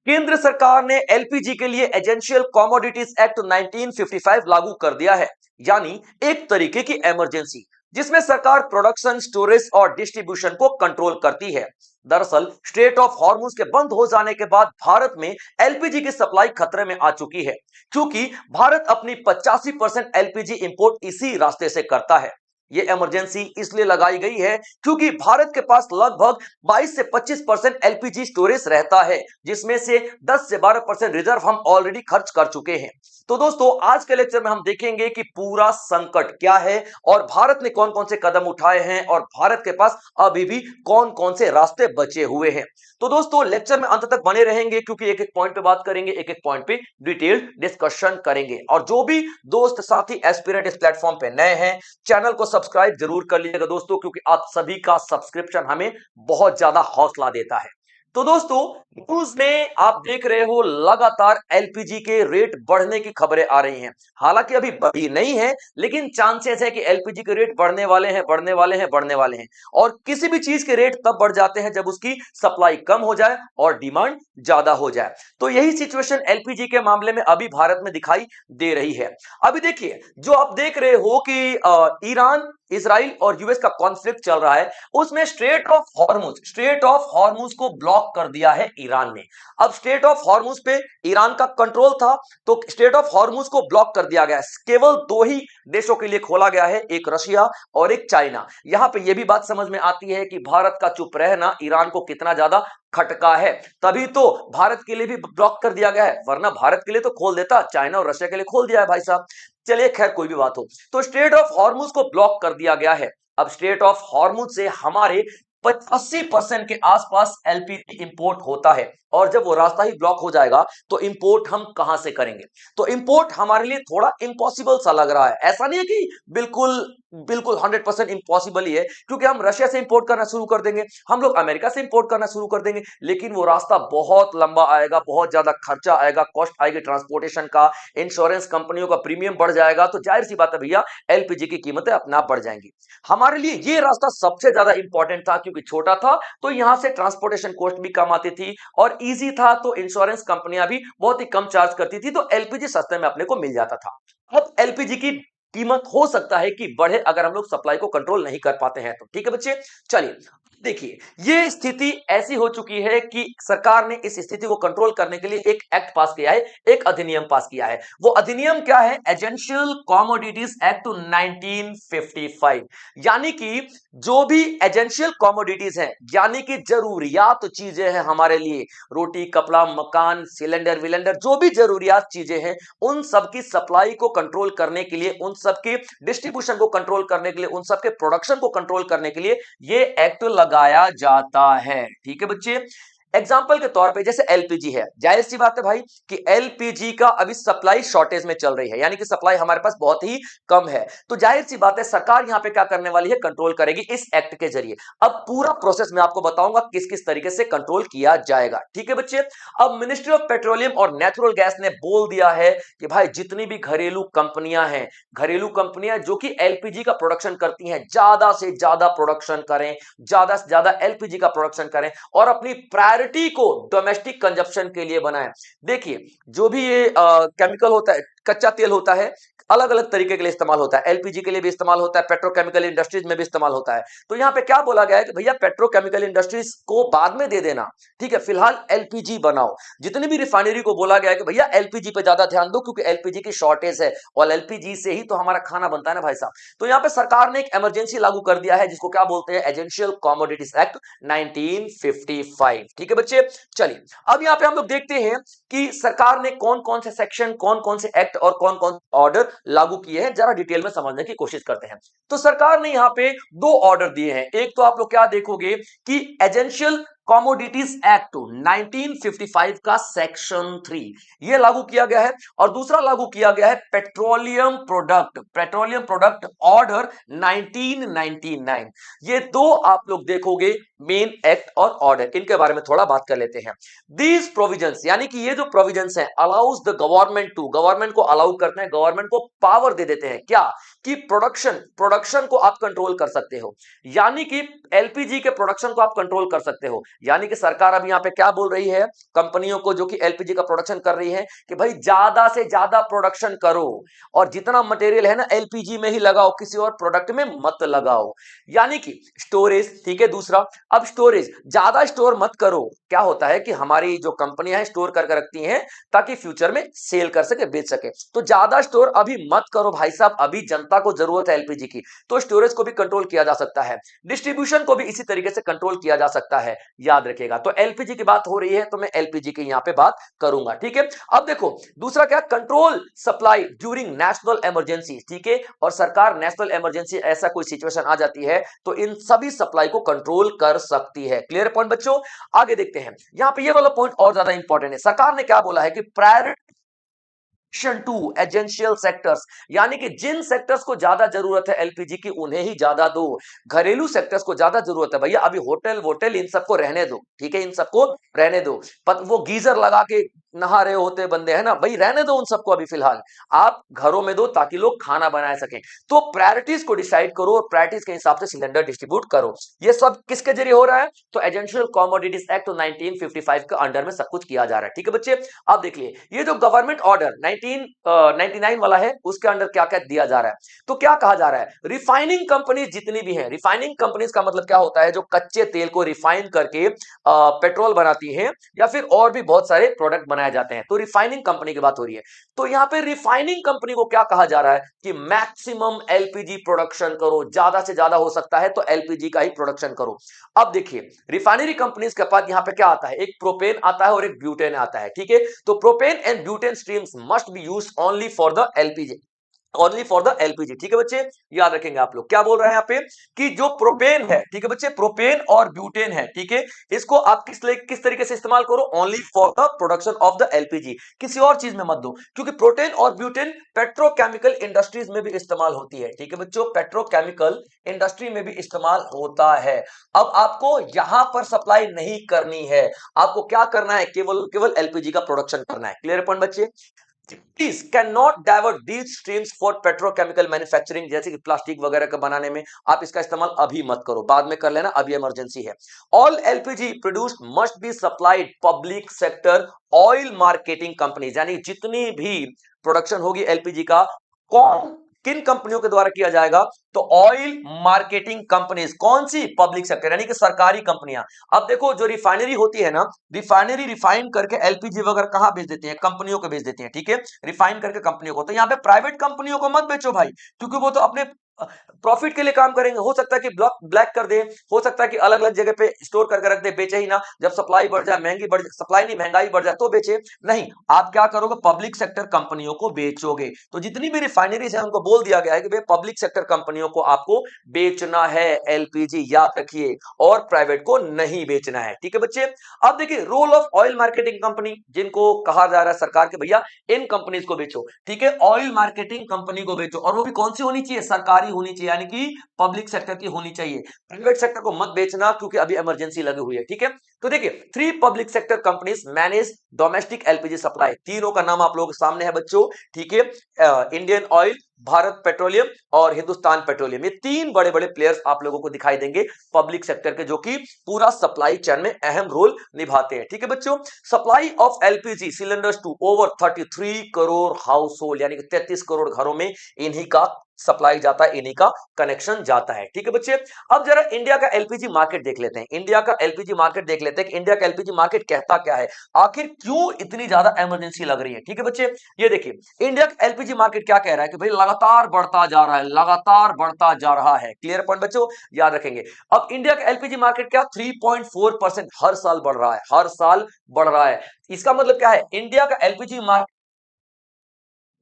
केंद्र सरकार ने एलपीजी के लिए एजेंशियल कमोडिटीज एक्ट 1955 लागू कर दिया है, यानी एक तरीके की इमरजेंसी जिसमें सरकार प्रोडक्शन, स्टोरेज और डिस्ट्रीब्यूशन को कंट्रोल करती है। दरअसल स्ट्रेट ऑफ हॉर्मुज के बंद हो जाने के बाद भारत में एलपीजी की सप्लाई खतरे में आ चुकी है, क्योंकि भारत अपनी 85% एलपीजी इंपोर्ट इसी रास्ते से करता है। यह इमरजेंसी इसलिए लगाई गई है क्योंकि भारत के पास लगभग 22 से 25% एलपीजी स्टोरेज रहता है, जिसमें से 10 से 12% रिजर्व हम ऑलरेडी खर्च कर चुके हैं। तो दोस्तों, आज के लेक्चर में हम देखेंगे कि पूरा संकट क्या है और भारत ने कौन कौन से कदम उठाए हैं और भारत के पास अभी भी कौन कौन से रास्ते बचे हुए हैं। तो दोस्तों, लेक्चर में अंत तक बने रहेंगे क्योंकि एक एक पॉइंट पे बात करेंगे, एक एक पॉइंट पे डिटेल्ड डिस्कशन करेंगे। और जो भी दोस्त साथी एस्पिरेंट इस प्लेटफॉर्म पे नए हैं, चैनल को सब्सक्राइब जरूर कर लीजिएगा दोस्तों, क्योंकि आप सभी का सब्सक्रिप्शन हमें बहुत ज्यादा हौसला देता है। तो दोस्तों, न्यूज में आप देख रहे हो लगातार एलपीजी के रेट बढ़ने की खबरें आ रही हैं। हालांकि अभी बढ़ी नहीं है, लेकिन चांसेस है कि एलपीजी के रेट बढ़ने वाले हैं, बढ़ने वाले हैं, बढ़ने वाले हैं। और किसी भी चीज के रेट तब बढ़ जाते हैं जब उसकी सप्लाई कम हो जाए और डिमांड ज्यादा हो जाए। तो यही सिचुएशन एलपीजी के मामले में अभी भारत में दिखाई दे रही है। अभी देखिए, जो आप देख रहे हो कि ईरान, इजराइल और यूएस का कॉन्फ्लिक्ट चल रहा है, उसमें स्ट्रेट ऑफ हॉर्मुज को ब्लॉक कर दिया है ईरान ने। अब स्ट्रेट ऑफ हॉर्मुज पे ईरान का कंट्रोल था, तो स्ट्रेट ऑफ हॉर्मुज को ब्लॉक कर दिया गया है। केवल दो ही देशों के लिए खोला गया है, एक रशिया और एक चाइना। यहां पे यह भी बात समझ में आती है कि भारत का चुप रहना ईरान को कितना ज्यादा खटका है, तभी तो भारत के लिए भी ब्लॉक कर दिया गया है, वरना भारत के लिए तो खोल देता, चाइना और रशिया के लिए खोल दिया है भाई साहब। चलिए, खैर कोई भी बात हो, तो स्ट्रेट ऑफ हॉर्मुज को ब्लॉक कर दिया गया है। अब स्ट्रेट ऑफ हॉर्मुज से हमारे 80% के आसपास एलपीजी इंपोर्ट होता है, और जब वो रास्ता ही ब्लॉक हो जाएगा तो इंपोर्ट हम कहां से करेंगे। तो इंपोर्ट हमारे लिए थोड़ा इम्पॉसिबल सा लग रहा है। ऐसा नहीं है कि बिल्कुल बिल्कुल 100% इम्पॉसिबल ही है, क्योंकि हम रशिया से इंपोर्ट करना शुरू कर देंगे, हम लोग अमेरिका से इंपोर्ट करना शुरू कर देंगे, लेकिन वो रास्ता बहुत लंबा आएगा, बहुत ज्यादा खर्चा आएगा, कॉस्ट आएगी ट्रांसपोर्टेशन का, इंश्योरेंस कंपनियों का प्रीमियम बढ़ जाएगा। तो जाहिर सी बात है भैया, एलपीजी की कीमतें अपने आप बढ़ जाएंगी। हमारे लिए ये रास्ता सबसे ज्यादा इंपॉर्टेंट था, क्योंकि छोटा था तो यहां से ट्रांसपोर्टेशन कॉस्ट भी कम आती थी, और इजी था तो इंश्योरेंस कंपनियां भी बहुत ही कम चार्ज करती थी, तो एलपीजी सस्ते में अपने को मिल जाता था। अब एलपीजी की कीमत हो सकता है कि बढ़े अगर हम लोग सप्लाई को कंट्रोल नहीं कर पाते हैं तो। ठीक है बच्चे, चलिए देखिए, ये स्थिति ऐसी हो चुकी है कि सरकार ने इस स्थिति को कंट्रोल करने के लिए एक एक्ट पास किया है, एक अधिनियम पास किया है। वो अधिनियम क्या है? Essential commodities act 1955। यानी कि जो भी एजेंशियल कमोडिटीज हैं, यानी कि जरूरियात चीजें हैं हमारे लिए, रोटी, कपड़ा, मकान, सिलेंडर विलेंडर, जो भी जरूरियात चीजें हैं, उन सब की सप्लाई को कंट्रोल करने के लिए, उन सब के डिस्ट्रीब्यूशन को कंट्रोल करने के लिए, उन सब के प्रोडक्शन को कंट्रोल करने के लिए ये एक्ट लगाया जाता है। ठीक है बच्चे, एग्जाम्पल के तौर पे जैसे एलपीजी है, जाहिर सी बात है भाई कि एलपीजी का अभी सप्लाई शॉर्टेज में चल रही है, यानी कि सप्लाई हमारे पास बहुत ही कम है। तो जाहिर सी बात है सरकार यहां पे क्या करने वाली है? कंट्रोल करेगी इस एक्ट के जरिए। अब पूरा प्रोसेस मैं आपको बताऊंगा किस किस तरीके से कंट्रोल किया जाएगा। ठीक है बच्चे, अब मिनिस्ट्री ऑफ पेट्रोलियम और नेचुरल गैस ने बोल दिया है कि भाई जितनी भी घरेलू कंपनियां हैं, घरेलू कंपनियां जो कि एलपीजी का प्रोडक्शन करती हैं, ज्यादा से ज्यादा प्रोडक्शन करें, ज्यादा से ज्यादा एलपीजी का प्रोडक्शन करें और अपनी प्रायोरिटी को डोमेस्टिक कंजप्शन के लिए बनाएं। देखिए, जो भी ये केमिकल होता है, कच्चा तेल होता है, अलग अलग तरीके के लिए इस्तेमाल होता है। एलपीजी के लिए भी इस्तेमाल होता है, पेट्रोकेमिकल इंडस्ट्रीज में भी इस्तेमाल होता है। तो यहां पे क्या बोला गया है कि भैया पेट्रोकेमिकल इंडस्ट्रीज को बाद में दे देना, ठीक है, फिलहाल एलपीजी बनाओ। जितनी भी रिफाइनरी को बोला गया है कि भैया एलपीजी पे ज्यादा ध्यान दो, क्योंकि एलपीजी की शॉर्टेज है और एलपीजी से ही तो हमारा खाना बनता है ना भाई साहब। तो यहां पे सरकार ने एक इमरजेंसी लागू कर दिया है, जिसको क्या बोलते हैं? Essential commodities act 1955। ठीक है बच्चे, चलिए अब यहां पे हम लोग देखते हैं कि सरकार ने कौन कौन से सेक्शन, कौन कौन से एक्ट और कौन कौन ऑर्डर लागू किए हैं, जरा डिटेल में समझने की कोशिश करते हैं। तो सरकार ने यहां पे दो ऑर्डर दिए हैं। एक तो आप लोग क्या देखोगे कि एजेंशियल कमोडिटीज एक्ट 1955 का सेक्शन 3 ये लागू किया गया है, और दूसरा लागू किया गया है पेट्रोलियम प्रोडक्ट ऑर्डर 1999। ये दो आप लोग देखोगे, मेन एक्ट और ऑर्डर, इनके बारे में थोड़ा बात कर लेते हैं। दीज प्रोविजंस यानी कि ये जो प्रोविजंस हैं allows the government to, government को अलाउ करते हैं, गवर्नमेंट को पावर दे देते हैं क्या, कि प्रोडक्शन को आप कंट्रोल कर सकते हो, यानी कि एलपीजी के प्रोडक्शन को आप कंट्रोल कर सकते हो। यानी कि सरकार अब यहां पे क्या बोल रही है कंपनियों को जो कि एलपीजी का प्रोडक्शन कर रही है कि भाई ज्यादा से ज्यादा प्रोडक्शन करो और जितना मटेरियल है ना एलपीजी में ही लगाओ, किसी और प्रोडक्ट में मत लगाओ। यानी कि स्टोरेज, ठीक है। दूसरा, अब स्टोरेज ज्यादा स्टोर मत करो। क्या होता है कि हमारी जो कंपनियां हैं स्टोर करके रखती हैं ताकि फ्यूचर में सेल कर सके, बेच सके, तो ज्यादा स्टोर अभी मत करो भाई साहब, अभी जनता को जरूरत है एलपीजी की, तो स्टोरेज को भी कंट्रोल किया जा सकता है, डिस्ट्रीब्यूशन को भी इसी तरीके से कंट्रोल किया जा सकता है, याद रखिएगा। तो एलपीजी की बात हो रही है तो मैं एलपीजी की यहां पे बात करूंगा, ठीक है। अब देखो दूसरा क्या, control supply during national emergency, ठीक है। और सरकार नेशनल इमरजेंसी ऐसा कोई सिचुएशन आ जाती है तो इन सभी सप्लाई को कंट्रोल कर सकती है। क्लियर पॉइंट बच्चों, आगे देखते हैं। यहां पे ये वाला पॉइंट और ज्यादा इंपॉर्टेंट है। सरकार ने क्या बोला है कि प्रायोरिटी टू एजेंशियल सेक्टर्स, यानी कि जिन सेक्टर्स को ज्यादा जरूरत है एलपीजी की उन्हें ही ज्यादा दो, घरेलू सेक्टर्स को ज्यादा जरूरत है भैया, अभी होटल वोटल इन सबको रहने दो, ठीक है, इन सबको रहने दो। वो गीजर लगा के नहा रहे होते बंदे हैं ना भाई, रहने दो उन सबको अभी फिलहाल, आप घरों में दो ताकि लोग खाना बना सकें। तो प्रायोरिटीज को डिसाइड करो और प्रायोरिटीज के हिसाब से सिलेंडर डिस्ट्रीब्यूट करो। ये सब किसके जरिए हो रहा है, तो एजेंशियल कमोडिटीज एक्ट 1955 के अंडर में सब कुछ किया जा रहा है, ठीक है बच्चे। आप देख लिए ये जो गवर्नमेंट ऑर्डर 1999 वाला है उसके अंडर क्या क्या दिया जा रहा है। तो क्या कहा जा रहा है, रिफाइनिंग कंपनीज जितनी भी हैं, रिफाइनिंग कंपनीज का मतलब क्या होता है, जो कच्चे तेल को रिफाइन करके पेट्रोल बनाती हैं या फिर और भी बहुत सारे प्रोडक्ट बनाए जाते हैं, तो रिफाइनिंग कंपनी की बात हो रही है। तो यहां पे रिफाइनिंग कंपनी को क्या कहा जा रहा है कि मैक्सिमम एलपीजी प्रोडक्शन करो, ज्यादा से ज्यादा हो सकता है तो एलपीजी का ही प्रोडक्शन करो। अब देखिए रिफाइनरी कंपनीज के पास यहां पे क्या आता है, एक प्रोपेन आता है और एक ब्यूटेन आता है, ठीक है। तो propane and butane streams must be used only for the LPG, only for the LPG, ठीक है बच्चे। याद रखेंगे आप लोग क्या बोल रहे हैं यहाँ पे कि जो प्रोपेन है, ठीक है बच्चे, प्रोपेन और ब्यूटेन है, ठीक है, इसको आप किस तरीके से इस्तेमाल करो, only for the production of the LPG, किसी और चीज में मत दो, क्योंकि प्रोटेन और ब्यूटेन पेट्रोकेमिकल इंडस्ट्रीज में भी इस्तेमाल होती है, ठीक है बच्चों, पेट्रोकेमिकल इंडस्ट्री में भी इस्तेमाल होता है। अब आपको यहां पर सप्लाई नहीं करनी है, आपको क्या करना है, केवल केवल एलपीजी का प्रोडक्शन करना है। क्लियर पॉइंट बच्चे, please can not divert these streams for petrochemical manufacturing, जैसे कि प्लास्टिक वगैरह का बनाने में आप इसका इस्तेमाल अभी मत करो, बाद में कर लेना, अभी इमरजेंसी है। All LPG produced must be supplied public sector oil marketing companies, यानी जितनी भी प्रोडक्शन होगी एलपीजी का कौन किन कंपनियों के द्वारा किया जाएगा, तो ऑयल मार्केटिंग कंपनीज, कौन सी, पब्लिक सेक्टर यानी कि सरकारी कंपनियां। अब देखो जो रिफाइनरी होती है ना, रिफाइनरी रिफाइन करके एलपीजी वगैरह कहां बेच देती है, कंपनियों को बेच देती है, ठीक है, रिफाइन करके कंपनियों को। तो यहां पे प्राइवेट कंपनियों को मत बेचो भाई, क्योंकि वो तो अपने प्रॉफिट के लिए काम करेंगे, हो सकता है कि ब्लॉक ब्लैक कर दे, हो सकता है कि अलग अलग जगह पे स्टोर करके रख दे, बेचे ही ना, जब सप्लाई बढ़ जाए, महंगी बढ़ जाए, सप्लाई नहीं महंगाई बढ़ जाए तो बेचे नहीं, आप क्या करोगे, पब्लिक सेक्टर कंपनियों को बेचोगे। तो जितनी भी रिफाइनरीज है उनको बोल दिया गया है कि भाई पब्लिक सेक्टर कंपनियों को आपको बेचना है एलपीजी, याद रखिए, और प्राइवेट को नहीं बेचना है, ठीक है बच्चे। अब देखिए role of oil marketing company, जिनको कहा जा रहा है सरकार के भैया इन कंपनीज को बेचो, ठीक है, ऑयल मार्केटिंग कंपनी को बेचो, और वो भी कौन सी होनी चाहिए, सरकारी होनी चाहिए, यानी कि पब्लिक सेक्टर की होनी चाहिए, प्राइवेट सेक्टर को मत बेचना क्योंकि अभी इमरजेंसी लगी हुई है, ठीक है। तो देखिए 3 public sector companies manage domestic LPG supply, तीनों का नाम आप लोगों के सामने है बच्चों, ठीक है, इंडियन ऑयल, भारत पेट्रोलियम और हिंदुस्तान पेट्रोलियम, ये 3 बड़े बड़े प्लेयर्स आप लोगों को दिखाई देंगे पब्लिक सेक्टर के, जो कि पूरा सप्लाई चेन में अहम रोल निभाते हैं, ठीक है बच्चों। Supply of LPG cylinders to over 33 crore household, यानी कि 33 करोड़ घरों में इन्हीं का सप्लाई जाता है, इन्हीं का कनेक्शन जाता है, ठीक है बच्चे। अब जरा इंडिया का एलपीजी मार्केट देख लेते हैं, इंडिया का एलपीजी मार्केट देख लेते हैं कि इंडिया का एलपीजी मार्केट कहता क्या है, आखिर क्यों इतनी ज्यादा इमरजेंसी लग रही है, ठीक है बच्चे। ये देखिए इंडिया का एलपीजी मार्केट क्या कह रहा है कि भाई लगातार बढ़ता जा रहा है, लगातार बढ़ता जा रहा है, क्लियर पॉइंट बच्चों, याद रखेंगे। अब इंडिया का एलपीजी मार्केट क्या 3.4% हर साल बढ़ रहा है, हर साल बढ़ रहा है। इसका मतलब क्या है, इंडिया का एलपीजी मार्केट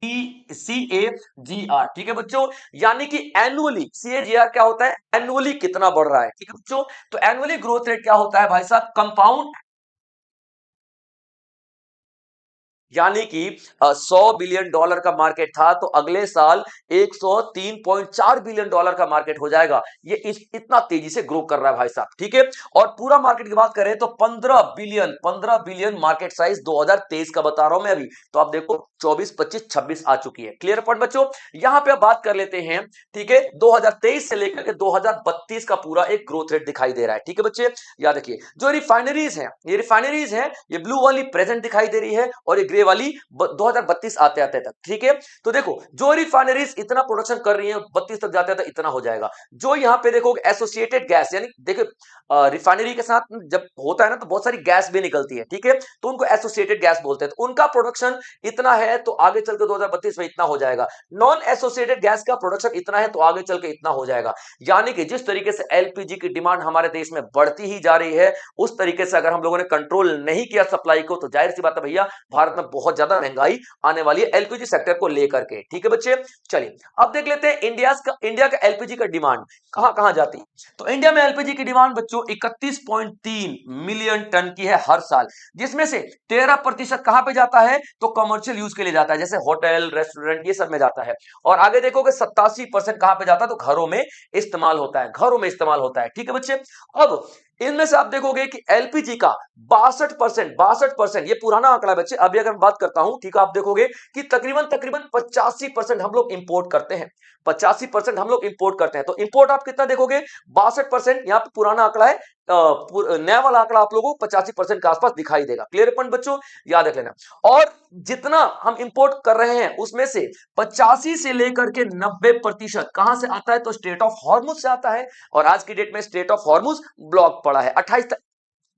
CAGR, ठीक है बच्चों, यानी कि एनुअली CAGR क्या होता है, एनुअली कितना बढ़ रहा है, ठीक है बच्चों। तो एनुअली ग्रोथ रेट क्या होता है भाई साहब, कंपाउंड यानी कि 100 बिलियन डॉलर का मार्केट था, तो अगले साल 103.4 बिलियन डॉलर का मार्केट हो जाएगा। ये इतना तेजी से ग्रो कर रहा है भाई साहब, ठीक है। और पूरा मार्केट की बात करें तो 15 बिलियन मार्केट साइज 2023 का बता रहा हूं मैं अभी। तो आप देखो 24, 25, 26 आ चुकी है। क्लियर पॉइंट बच्चों। यहां पे आप बात कर लेते हैं, ठीक है, 2023 से लेकर के 2032 का पूरा एक ग्रोथ रेट दिखाई दे रहा है, ठीक है बच्चे। याद रखिए, जो रिफाइनरीज हैं, ये रिफाइनरीज हैं, ये ब्लू वाली प्रेजेंट दिखाई दे रही है और ये ग्रे वाली 2032 आते आते तक, ठीक है। तो देखो, जो रिफाइनरीज इतना प्रोडक्शन कर रही है 32 तक जाते तक इतना हो जाएगा। जो यहां पे देखो एसोसिएटेड गैस, यानी देखो रिफाइनरी के साथ जब होता है ना तो बहुत सारी गैस भी निकलती है, ठीक है, तो उनको एसोसिएटेड गैस बोलते हैं। तो उनका प्रोडक्शन इतना है तो आगे चल के 2032 में इतना हो जाएगा। नॉन एसोसिएटेड गैस का प्रोडक्शन इतना है तो आगे चल के इतना हो जाएगा। यानी कि जिस तरीके से एलपीजी की डिमांड हमारे देश में बढ़ती ही जा रही है, उस तरीके से अगर हम लोगों ने कंट्रोल नहीं किया सप्लाई को, तो जाहिर सी बात है भैया, भारत में बहुत ज्यादा महंगाई आने वाली है एलपीजी सेक्टर को लेकर के, ठीक है बच्चे। चलिए अब देख लेते हैं इंडिया का एलपीजी का डिमांड कहां कहां जाती है। तो इंडिया में एलपीजी की डिमांड बच्चों 31.3 मिलियन टन की है हर साल, जिसमें से 13% कहां पे जाता है, तो कमर्शियल यूज के लिए जाता है, जैसे होटल, रेस्टोरेंट, ये सब में जाता है। और आगे देखोगे 87% कहां पे जाता है, तो घरों में इस्तेमाल होता है, घरों में इस्तेमाल होता है, ठीक है बच्चे। अब इनमें से आप देखोगे कि एलपीजी का 62%, ये पुराना आंकड़ा है बच्चे, अभी अगर मैं बात करता हूं, ठीक है, आप देखोगे कि तकरीबन तकरीबन 85% हम लोग इंपोर्ट करते हैं, 85% हम लोग इंपोर्ट करते हैं। तो इंपोर्ट आप कितना देखोगे, 62%। यहां पे पुराना आंकड़ा है, नया वाला आंकड़ा आप लोगों को 85% के आसपास दिखाई देगा। क्लियर पॉइंट बच्चों, याद रख लेना। और जितना हम इंपोर्ट कर रहे हैं उसमें से 85 से लेकर के 90% कहां से आता है, तो स्ट्रेट ऑफ हॉर्मुज से आता है। और आज की डेट में स्ट्रेट ऑफ हॉर्मुज ब्लॉक पड़ा है,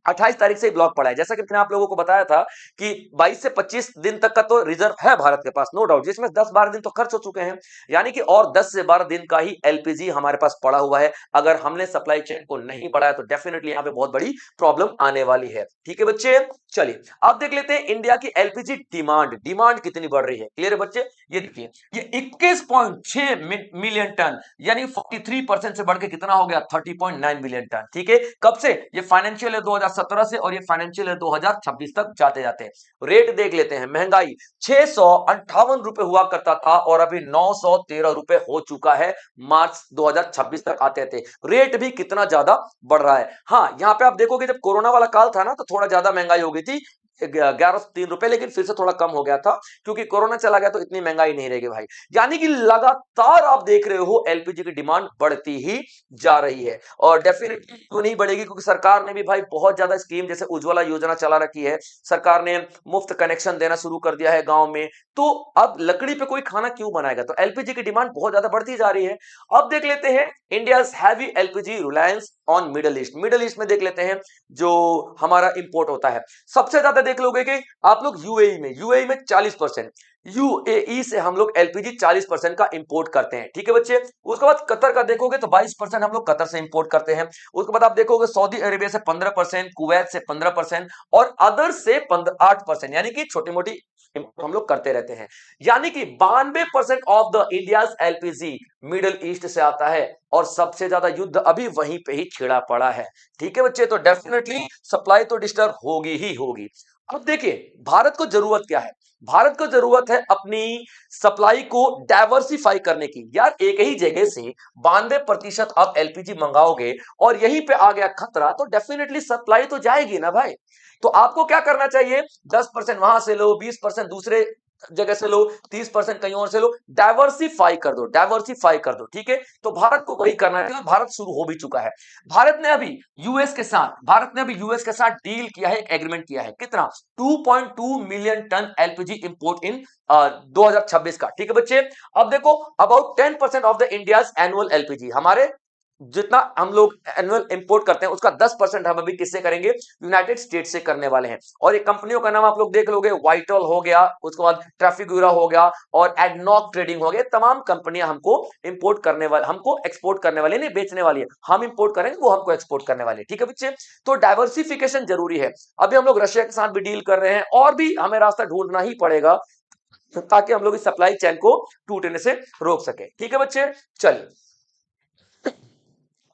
28 तारीख से ही ब्लॉक पड़ा है। जैसा कि मैंने आप लोगों को बताया था कि 22 से 25 दिन तक का तो रिजर्व है भारत के पास, नो डाउट, जिसमें 10-12 दिन तो खर्च हो चुके हैं, यानी कि और 10 से 12 दिन का ही एलपीजी हमारे पास पड़ा हुआ है। अगर हमने सप्लाई चेन को नहीं बढ़ाया तो डेफिनेटली यहां पे बहुत बड़ी प्रॉब्लम आने वाली है, ठीक है बच्चे। चलिए अब देख लेते हैं इंडिया की एलपीजी डिमांड कितनी बढ़ रही है। क्लियर है बच्चे, ये देखिए, ये 21.6 मिलियन टन, यानी 43% से बढ़ के कितना हो गया, 30.9 मिलियन टन, ठीक है। कब से, ये फाइनेंशियल ईयर 2017 से, और ये फाइनेंशियल ईयर 2026 तक जाते जाते। रेट देख लेते हैं, महंगाई 658 रुपए हुआ करता था और अभी 913 रुपए हो चुका है मार्च 2026 तक आते थे। रेट भी कितना ज्यादा बढ़ रहा है। हाँ, यहां पे आप देखोगे जब कोरोना वाला काल था ना तो थोड़ा ज्यादा महंगाई हो गई थी, 1103 रुपए, लेकिन फिर से थोड़ा कम हो गया था क्योंकि कोरोना चला गया तो इतनी महंगाई नहीं रहेगी भाई। यानी कि लगातार आप देख रहे हो एलपीजी की डिमांड बढ़ती ही जा रही है, और डेफिनेटली तो नहीं बढ़ेगी क्योंकि सरकार ने भी भाई बहुत ज्यादा स्कीम, जैसे उज्ज्वला योजना चला रखी है, सरकार ने मुफ्त कनेक्शन देना शुरू कर दिया है गांव में। तो अब लकड़ी पे कोई खाना क्यों बनाएगा, तो एलपीजी की डिमांड बहुत ज्यादा बढ़ती जा रही है। अब देख लेते हैं India heavy LPG reliance on middle east. Middle east में देख लेते हैं जो हमारा इंपोर्ट होता है, सबसे ज्यादा देख लोगे कि आप लोग यूएई में 40%, यूएई से हम लोग एलपीजी 40% का इंपोर्ट करते हैं, ठीक है बच्चे। उसके बाद कतर का देखोगे तो 22% हम लोग कतर से इंपोर्ट करते हैं। उसके बाद आप देखोगे सऊदी अरेबिया से 15%, कुवैत से 15% और अदर से 8%, यानी कि छोटी मोटी हम लोग करते रहते हैं। यानी कि 92% of the India's LPG middle east से आता है, और सबसे ज्यादा युद्ध अभी वहीं पे ही छिड़ा पड़ा है, ठीक है बच्चे। तो डेफिनेटली सप्लाई तो डिस्टर्ब होगी ही होगी। अब देखिए भारत को जरूरत क्या है, भारत को जरूरत है अपनी सप्लाई को डाइवर्सिफाई करने की। यार एक ही जगह से 92% आप एलपीजी मंगाओगे और यहीं पे आ गया खतरा, तो डेफिनेटली सप्लाई तो जाएगी ना भाई। तो आपको क्या करना चाहिए, 10% वहां से लो, 20% दूसरे जगह से लो, 30% कहीं और से लो, डाइवर्सिफाई कर दो, डाइवर्सिफाई कर दो, ठीक है। तो भारत को वही करना है, भारत शुरू हो भी चुका है। भारत ने अभी यूएस के साथ डील किया है, एक एग्रीमेंट किया है, कितना, 2.2 million ton LPG import in 2026 का, ठीक है बच्चे। अब देखो about 10% of the India's annual LPG, हमारे जितना हम लोग एनुअल इंपोर्ट करते हैं उसका 10% हम अभी किससे करेंगे, यूनाइटेड स्टेट से करने वाले हैं। और ये कंपनियों का नाम आप लोग देख लोगे, वाइटल हो गया, उसके बाद ट्रैफिक्यूरा हो गया और एडनॉक ट्रेडिंग हो गया। तमाम कंपनियां हमको इंपोर्ट करने वाले, हमको एक्सपोर्ट करने वाली नहीं, बेचने वाली है। हम इंपोर्ट करेंगे, वो हमको एक्सपोर्ट करने वाली है, ठीक है बच्चे। तो डाइवर्सिफिकेशन जरूरी है। अभी हम लोग रशिया के साथ भी डील कर रहे हैं और भी हमें रास्ता ढूंढना ही पड़ेगा ताकि हम लोग इस सप्लाई चेन को टूटने से रोक सके, ठीक है बच्चे। चलिए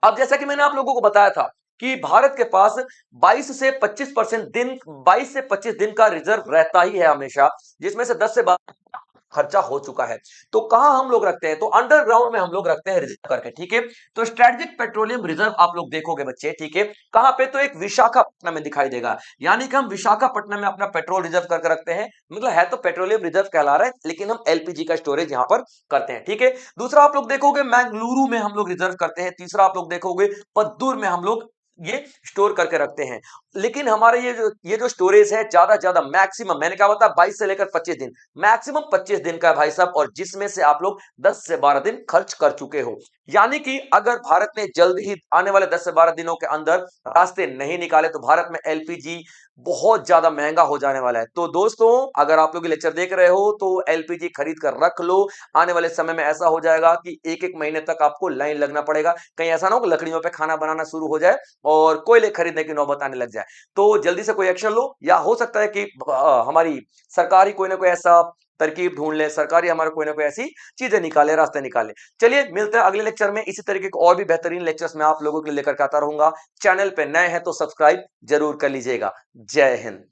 अब जैसा कि मैंने आप लोगों को बताया था कि भारत के पास 22 से 25 दिन का रिजर्व रहता ही है हमेशा, जिसमें से 10 से 12 खर्चा हो चुका है। तो कहां हम लोग रखते हैं, तो अंडरग्राउंड में हम लोग रखते हैं रिजर्व करके, ठीक है। तो स्ट्रेटेजिक पेट्रोलियम रिजर्व आप लोग देखोगे बच्चे, ठीक है, कहां पे, तो एक विशाखापट्टनम में दिखाई देगा। यानी कि हम विशाखापट्टनम में अपना पेट्रोल रिजर्व करके रखते हैं, मतलब है तो पेट्रोलियम रिजर्व कहला रहा है, लेकिन हम एलपीजी का स्टोरेज यहां पर करते हैं, ठीक है। दूसरा आप लोग देखोगे मैंगलुरु में हम लोग रिजर्व करते हैं। तीसरा आप लोग देखोगे पद्दूर में हम लोग ये स्टोर करके रखते हैं। लेकिन हमारे ये जो स्टोरेज है, ज्यादा ज्यादा मैक्सिमम, मैंने क्या बताया, 22 से लेकर 25 दिन, मैक्सिमम 25 दिन का है भाई साहब, और जिसमें से आप लोग 10 से 12 दिन खर्च कर चुके हो। यानी कि अगर भारत ने जल्द ही आने वाले 10 से 12 दिनों के अंदर रास्ते नहीं निकाले तो भारत में एलपीजी बहुत ज्यादा महंगा हो जाने वाला है। तो दोस्तों, अगर आप लोग ये लेक्चर देख रहे हो तो एलपीजी खरीद कर रख लो। आने वाले समय में ऐसा हो जाएगा कि एक एक महीने तक आपको लाइन लगना पड़ेगा। कहीं ऐसा ना हो कि लकड़ियों पे खाना बनाना शुरू हो जाए और कोयले खरीदने की नौबत आने लग जाए। तो जल्दी से कोई एक्शन लो, या हो सकता है कि हमारी सरकार ही कोई ना कोई ऐसा तरकीब ढूंढ ले, सरकार ही हमारे कोई ना कोई ऐसी चीजें निकाले, रास्ते निकाले। चलिए मिलते हैं अगले लेक्चर में, इसी तरीके के और भी बेहतरीन लेक्चर्स मैं आप लोगों के लिए लेकर के आता रहूंगा। चैनल पे नए हैं तो सब्सक्राइब जरूर कर लीजिएगा। जय हिंद।